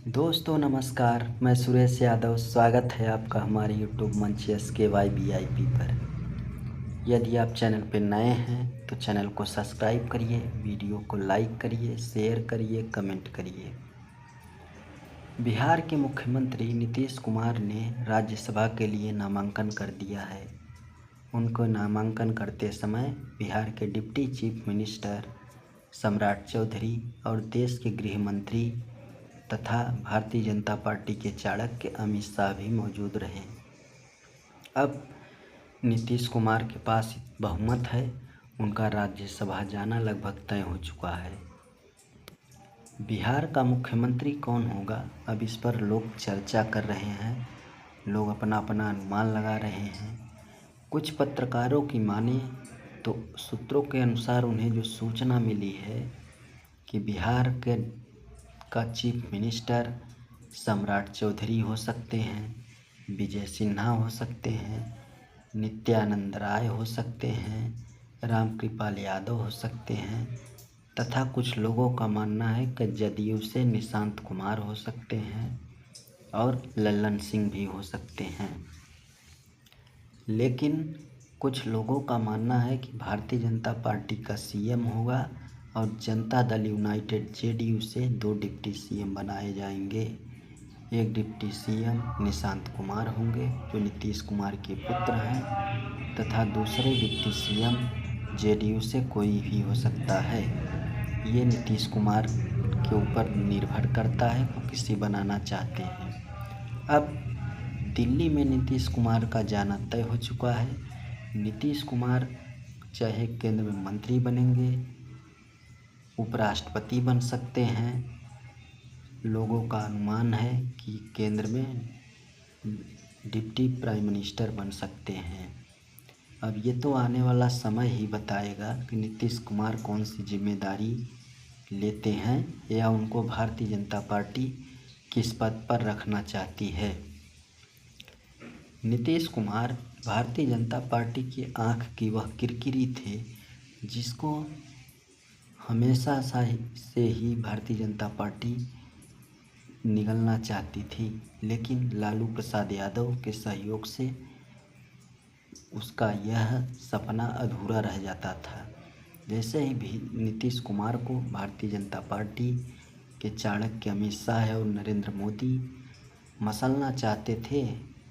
दोस्तों नमस्कार, मैं सुरेश यादव। स्वागत है आपका हमारे यूट्यूब मंच SKYVIP पर। यदि आप चैनल पर नए हैं तो चैनल को सब्सक्राइब करिए, वीडियो को लाइक करिए, शेयर करिए, कमेंट करिए। बिहार के मुख्यमंत्री नीतीश कुमार ने राज्यसभा के लिए नामांकन कर दिया है। उनको नामांकन करते समय बिहार के डिप्टी चीफ मिनिस्टर सम्राट चौधरी और देश के गृह मंत्री तथा भारतीय जनता पार्टी के चाणक्य अमित शाह भी मौजूद रहे। अब नीतीश कुमार के पास बहुमत है, उनका राज्यसभा जाना लगभग तय हो चुका है। बिहार का मुख्यमंत्री कौन होगा, अब इस पर लोग चर्चा कर रहे हैं। लोग अपना अपना अनुमान लगा रहे हैं। कुछ पत्रकारों की माने तो सूत्रों के अनुसार उन्हें जो सूचना मिली है कि बिहार का चीफ मिनिस्टर सम्राट चौधरी हो सकते हैं, विजय सिन्हा हो सकते हैं, नित्यानंद राय हो सकते हैं, रामकृपाल यादव हो सकते हैं तथा कुछ लोगों का मानना है कि जदयू से निशांत कुमार हो सकते हैं और लल्लन सिंह भी हो सकते हैं। लेकिन कुछ लोगों का मानना है कि भारतीय जनता पार्टी का सीएम होगा और जनता दल यूनाइटेड JDU से 2 डिप्टी सीएम बनाए जाएंगे। एक डिप्टी सीएम निशांत कुमार होंगे जो नीतीश कुमार के पुत्र हैं तथा दूसरे डिप्टी सीएम JDU से कोई भी हो सकता है। ये नीतीश कुमार के ऊपर निर्भर करता है वो किसे बनाना चाहते हैं। अब दिल्ली में नीतीश कुमार का जाना तय हो चुका है। नीतीश कुमार चाहे केंद्र में मंत्री बनेंगे, उपराष्ट्रपति बन सकते हैं। लोगों का अनुमान है कि केंद्र में डिप्टी प्राइम मिनिस्टर बन सकते हैं। अब ये तो आने वाला समय ही बताएगा कि नीतीश कुमार कौन सी जिम्मेदारी लेते हैं या उनको भारतीय जनता पार्टी किस पद पर रखना चाहती है। नीतीश कुमार भारतीय जनता पार्टी की आंख की वह किरकिरी थे जिसको हमेशा से ही भारतीय जनता पार्टी निगलना चाहती थी, लेकिन लालू प्रसाद यादव के सहयोग से उसका यह सपना अधूरा रह जाता था। जैसे ही भी नीतीश कुमार को भारतीय जनता पार्टी के चाणक्य अमित शाह और नरेंद्र मोदी मसलना चाहते थे,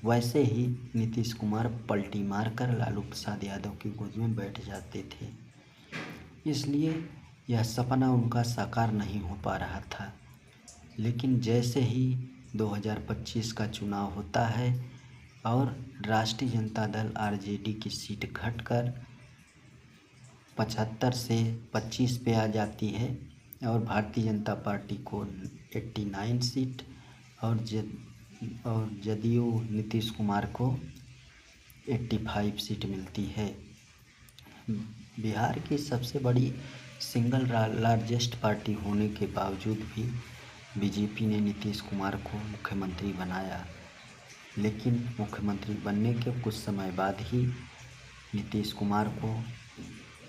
वैसे ही नीतीश कुमार पलटी मारकर लालू प्रसाद यादव की गोद में बैठ जाते थे। इसलिए यह सपना उनका साकार नहीं हो पा रहा था। लेकिन जैसे ही 2025 का चुनाव होता है और राष्ट्रीय जनता दल RJD की सीट घटकर 75 से 25 पे आ जाती है और भारतीय जनता पार्टी को 89 सीट और जदयू नीतीश कुमार को 85 सीट मिलती है। बिहार की सबसे बड़ी सिंगल लार्जेस्ट पार्टी होने के बावजूद भी BJP ने नीतीश कुमार को मुख्यमंत्री बनाया, लेकिन मुख्यमंत्री बनने के कुछ समय बाद ही नीतीश कुमार को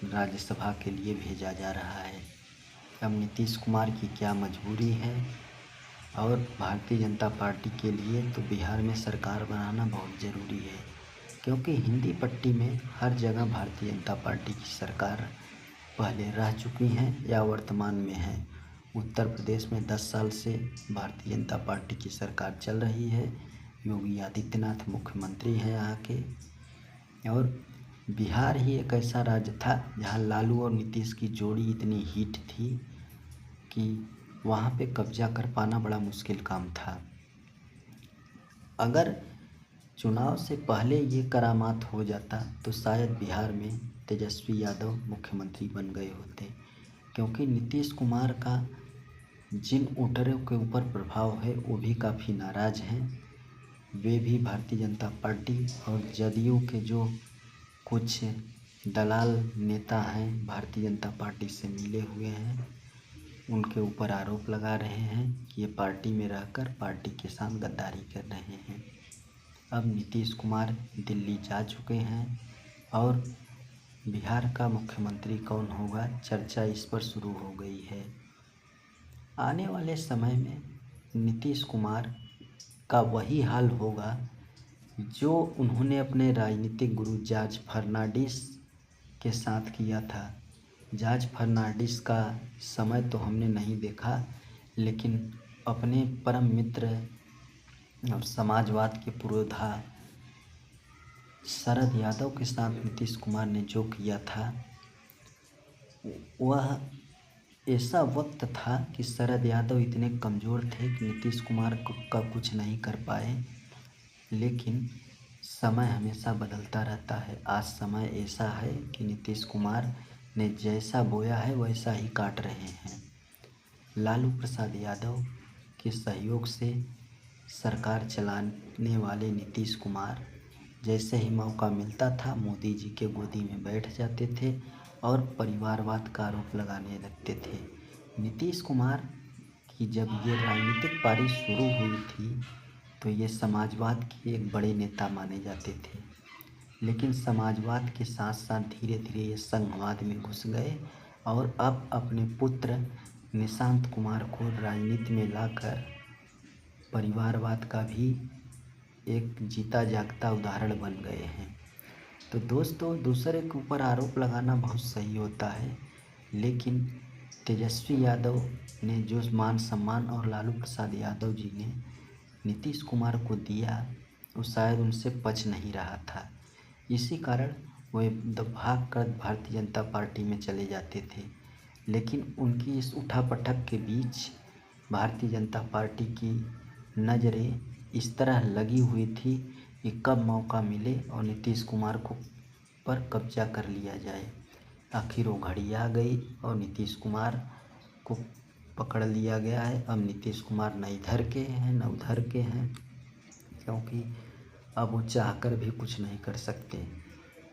राज्यसभा के लिए भेजा जा रहा है। अब नीतीश कुमार की क्या मजबूरी है और भारतीय जनता पार्टी के लिए तो बिहार में सरकार बनाना बहुत ज़रूरी है, क्योंकि हिंदी पट्टी में हर जगह भारतीय जनता पार्टी की सरकार पहले रह चुकी हैं या वर्तमान में है। उत्तर प्रदेश में 10 साल से भारतीय जनता पार्टी की सरकार चल रही है। योगी आदित्यनाथ मुख्यमंत्री हैं यहाँ के। और बिहार ही एक ऐसा राज्य था जहाँ लालू और नीतीश की जोड़ी इतनी हिट थी कि वहाँ पे कब्जा कर पाना बड़ा मुश्किल काम था। अगर चुनाव से पहले ये करामात हो जाता तो शायद बिहार में तेजस्वी यादव मुख्यमंत्री बन गए होते, क्योंकि नीतीश कुमार का जिन वोटरों के ऊपर प्रभाव है वो भी काफ़ी नाराज़ हैं। वे भी भारतीय जनता पार्टी और जदयू के जो कुछ दलाल नेता हैं भारतीय जनता पार्टी से मिले हुए हैं, उनके ऊपर आरोप लगा रहे हैं कि ये पार्टी में रहकर पार्टी के साथ गद्दारी कर रहे हैं। अब नीतीश कुमार दिल्ली जा चुके हैं और बिहार का मुख्यमंत्री कौन होगा, चर्चा इस पर शुरू हो गई है। आने वाले समय में नीतीश कुमार का वही हाल होगा जो उन्होंने अपने राजनीतिक गुरु जॉर्ज फर्नांडिस के साथ किया था। जॉर्ज फर्नांडिस का समय तो हमने नहीं देखा, लेकिन अपने परम मित्र और समाजवाद के पुरोधा शरद यादव के साथ नीतीश कुमार ने जो किया था, वह ऐसा वक्त था कि शरद यादव इतने कमज़ोर थे कि नीतीश कुमार का कुछ नहीं कर पाए। लेकिन समय हमेशा बदलता रहता है। आज समय ऐसा है कि नीतीश कुमार ने जैसा बोया है वैसा ही काट रहे हैं। लालू प्रसाद यादव के सहयोग से सरकार चलाने वाले नीतीश कुमार जैसे ही मौका मिलता था मोदी जी के गोदी में बैठ जाते थे और परिवारवाद का आरोप लगाने लगते थे। नीतीश कुमार की जब ये राजनीतिक पारी शुरू हुई थी तो ये समाजवाद के एक बड़े नेता माने जाते थे, लेकिन समाजवाद के साथ साथ धीरे धीरे ये संघवाद में घुस गए और अब अपने पुत्र निशांत कुमार को राजनीति में लाकर परिवारवाद का भी एक जीता जागता उदाहरण बन गए हैं। तो दोस्तों, दूसरे के ऊपर आरोप लगाना बहुत सही होता है, लेकिन तेजस्वी यादव ने जो मान सम्मान और लालू प्रसाद यादव जी ने नीतीश कुमार को दिया वो शायद उनसे पच नहीं रहा था। इसी कारण वे भाग कर भारतीय जनता पार्टी में चले जाते थे। लेकिन उनकी इस उठापटक के बीच भारतीय जनता पार्टी की नज़रें इस तरह लगी हुई थी कि कब मौका मिले और नीतीश कुमार को पर कब्जा कर लिया जाए। आखिर वो घड़ी आ गई और नीतीश कुमार को पकड़ लिया गया है। अब नीतीश कुमार न इधर के हैं न उधर के हैं, क्योंकि अब वो चाहकर भी कुछ नहीं कर सकते।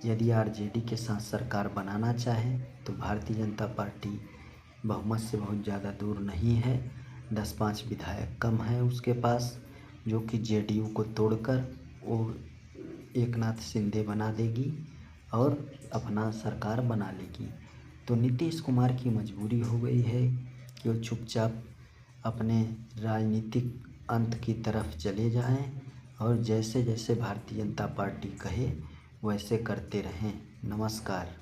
यदि आरजेडी के साथ सरकार बनाना चाहे तो भारतीय जनता पार्टी बहुमत से बहुत ज़्यादा दूर नहीं है। 10-5 विधायक कम है उसके पास, जो कि जेडीयू को तोड़कर वो एकनाथ शिंदे बना देगी और अपना सरकार बना लेगी। तो नीतीश कुमार की मजबूरी हो गई है कि वो चुपचाप अपने राजनीतिक अंत की तरफ चले जाएं और जैसे जैसे भारतीय जनता पार्टी कहे वैसे करते रहें। नमस्कार।